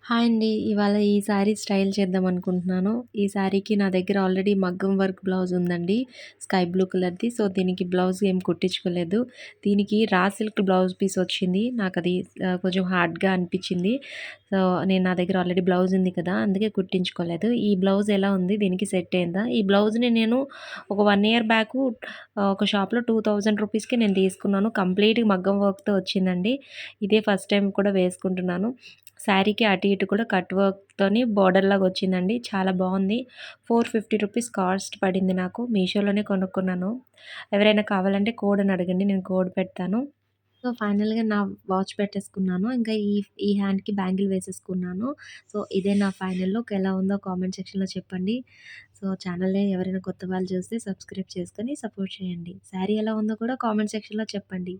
Hi అండి. ఇవాళ ఈ శారీ స్టైల్ చేద్దామనుకుంటున్నాను. ఈ శారీకి నా దగ్గర ఆల్రెడీ మగ్గం వర్క్ బ్లౌజ్ ఉందండి. స్కై బ్లూ కలర్‌ది. సో, దీనికి బ్లౌజ్ ఏం కుట్టించుకోలేదు. దీనికి రా సిల్క్ బ్లౌజ్ పీస్ వచ్చింది. నాకది కొంచెం హార్డ్‌గా అనిపిచ్చింది. సో, నా దగ్గర ఆల్రెడీ బ్లౌజ్ ఉంది కదా! అందుకే కుట్టించుకోలేదు. ఈ బ్లౌజ్ ఎలా ఉంది? దీనికి సెట్ అయిందా? ఈ బ్లౌజ్‌ని నేను ఒక 1 ఇయర్ బ్యాకు ఒక షాప్‌లో 2000 రూపీస్‌కి నేను తీసుకున్నాను. కంప్లీట్‌గా మగ్గం వర్క్‌తో వచ్చిందండి. ఇదే ఫస్ట్ టైమ్ కూడా వేసుకుంటున్నాను. శారీకి అటు ఇటు కూడా కట్ వర్క్‌తోని బోర్డర్‌లాగా వచ్చిందండి. చాలా బావుంది. 450 రూపీస్ కాస్ట్ పడింది నాకు. మీషోలోనే కొనుక్కున్నాను. ఎవరైనా కావాలంటే కోడ్ అని అడగండి. నేను కోడ్ పెడతాను. సో, ఫైనల్‌గా నా వాచ్ పెట్టేసుకున్నాను. ఇంకా ఈ హ్యాండ్‌కి బ్యాంగిల్ వేసేసుకున్నాను. సో, ఇదే నా ఫైనల్ లుక్. ఎలా ఉందో కామెంట్ సెక్షన్‌లో చెప్పండి. సో, ఛానల్‌ని ఎవరైనా కొత్త వాళ్ళు చూస్తే సబ్స్క్రైబ్ చేసుకొని సపోర్ట్ చేయండి. శారీ ఎలా ఉందో కూడా కామెంట్ సెక్షన్‌లో చెప్పండి.